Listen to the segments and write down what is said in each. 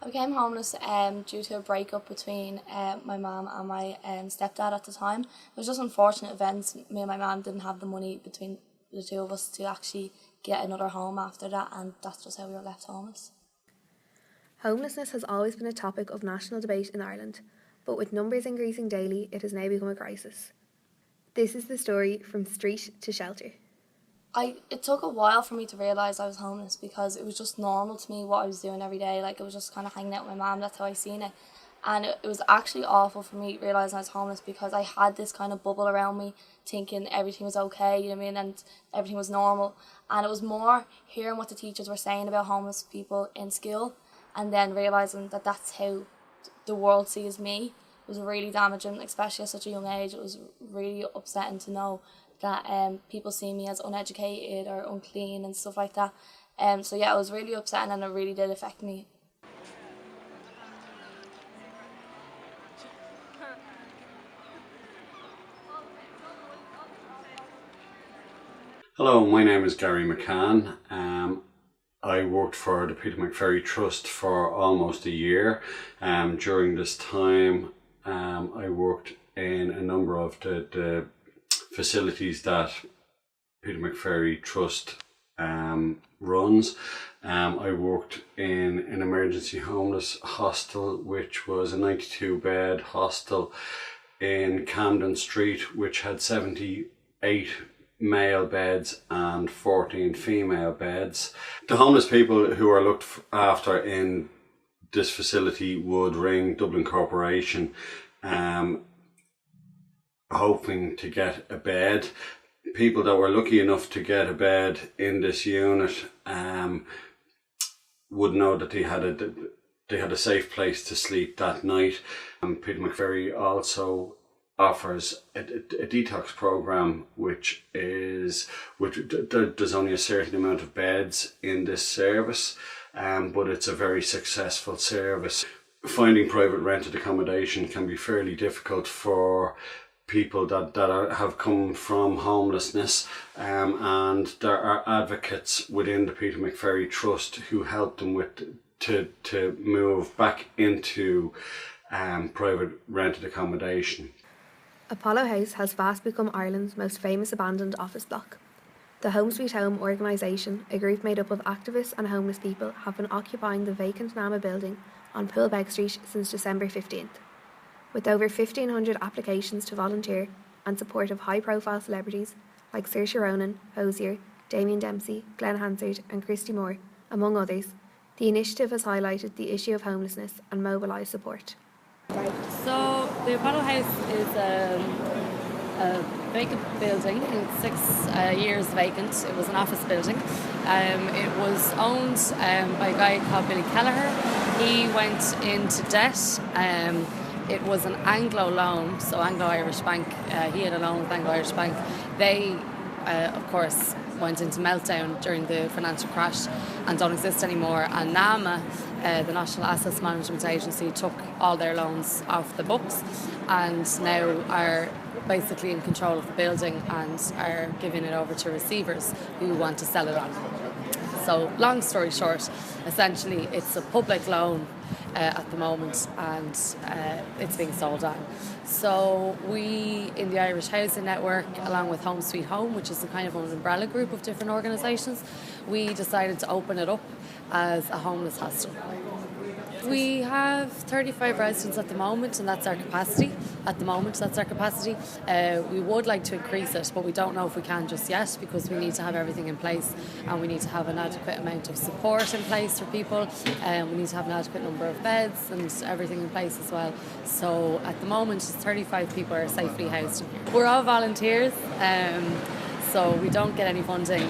I became homeless due to a breakup between my mum and my stepdad at the time. It was just unfortunate events. Me and my mum didn't have the money between the two of us to actually get another home after that, and that's just how we were left homeless. Homelessness has always been a topic of national debate in Ireland, but with numbers increasing daily, it has now become a crisis. This is the story from street to shelter. It took a while for me to realise I was homeless because it was just normal to me what I was doing every day. Like, it was just kind of hanging out with my mum, that's how I seen it. And it was actually awful for me realising I was homeless because I had this kind of bubble around me thinking everything was okay, you know what I mean, and everything was normal. And it was more hearing what the teachers were saying about homeless people in school and then realising that that's how the world sees me. It was really damaging, especially at such a young age. It was really upsetting to know that people see me as uneducated or unclean and stuff like that. So yeah, it was really upsetting and it really did affect me. Hello, my name is Gary McCann. I worked for the Peter McFerry Trust for almost a year. During this time, I worked in a number of the facilities that Peter McFerry Trust runs. I worked in an emergency homeless hostel, which was a 92-bed hostel in Camden Street, which had 78 male beds and 14 female beds. The homeless people who are looked after in this facility would ring Dublin Corporation hoping to get a bed. People that were lucky enough to get a bed in this unit would know that they had a safe place to sleep that night. Peter McFerry also offers a detox program, which there's only a certain amount of beds in this service, but it's a very successful service. Finding private rented accommodation can be fairly difficult for people that have come from homelessness, and there are advocates within the Peter McFerry Trust who help them to move back into private rented accommodation. Apollo House has fast become Ireland's most famous abandoned office block. The Home Sweet Home organisation, a group made up of activists and homeless people, have been occupying the vacant NAMA building on Poolbeg Street since December 15th. With over 1,500 applications to volunteer and support of high-profile celebrities like Saoirse Ronan, Hozier, Damien Dempsey, Glenn Hansard and Christy Moore, among others, the initiative has highlighted the issue of homelessness and mobilised support. So the Apollo House is a vacant building. It's 6 years vacant. It was an office building. It was owned by a guy called Billy Kelleher. He went into debt. It was an Anglo loan, so Anglo-Irish Bank. He had a loan with Anglo-Irish Bank. They, of course, went into meltdown during the financial crash and don't exist anymore. And NAMA, the National Assets Management Agency, took all their loans off the books and now are basically in control of the building and are giving it over to receivers who want to sell it on. So, long story short, essentially it's a public loan at the moment, and it's being sold on. So we in the Irish Housing Network, along with Home Sweet Home, which is a kind of an umbrella group of different organisations, we decided to open it up as a homeless hostel. We have 35 residents at the moment, and that's our capacity. We would like to increase it, but we don't know if we can just yet, because we need to have everything in place and we need to have an adequate amount of support in place for people, and we need to have an adequate number of beds and everything in place as well. So at the moment 35 people are safely housed in here. We're all volunteers, so we don't get any funding.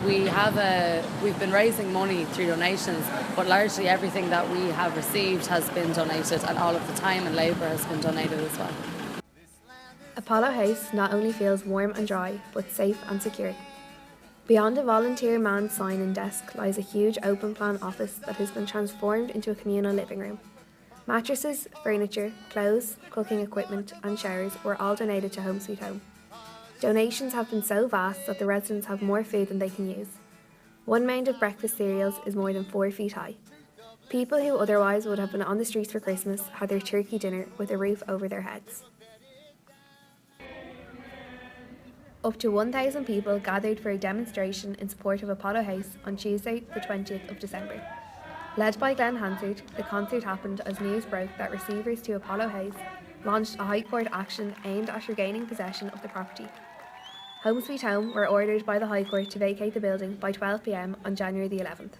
We've been raising money through donations, but largely everything that we have received has been donated, and all of the time and labour has been donated as well. Apollo House not only feels warm and dry, but safe and secure. Beyond a volunteer manned sign and desk lies a huge open plan office that has been transformed into a communal living room. Mattresses, furniture, clothes, cooking equipment and showers were all donated to Home Sweet Home. Donations have been so vast that the residents have more food than they can use. One mound of breakfast cereals is more than 4 feet high. People who otherwise would have been on the streets for Christmas had their turkey dinner with a roof over their heads. Up to 1,000 people gathered for a demonstration in support of Apollo House on Tuesday, the 20th of December. Led by Glenn Hansard, the concert happened as news broke that receivers to Apollo House launched a High Court action aimed at regaining possession of the property. Home Sweet Home were ordered by the High Court to vacate the building by 12 p.m. on January the 11th.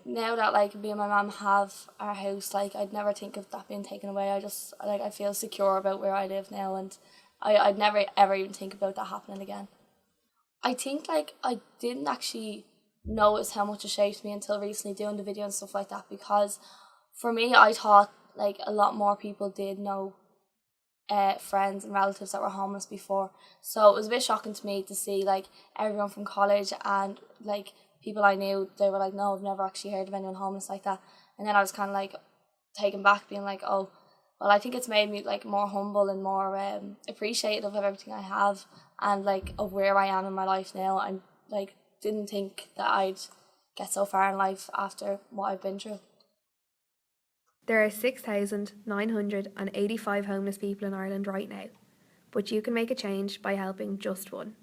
Now that like me and my mum have our house, like I'd never think of that being taken away. I feel secure about where I live now, and I'd never ever even think about that happening again. I think like I didn't actually notice how much it shaped me until recently doing the video and stuff like that, because for me I thought like a lot more people did know friends and relatives that were homeless before. So it was a bit shocking to me to see like everyone from college and like people I knew, they were like, no, I've never actually heard of anyone homeless like that. And then I was kind of like taken back, being like, oh, well, I think it's made me like more humble and more appreciative of everything I have and like of where I am in my life now. I like didn't think that I'd get so far in life after what I've been through. There are 6,985 homeless people in Ireland right now, but you can make a change by helping just one.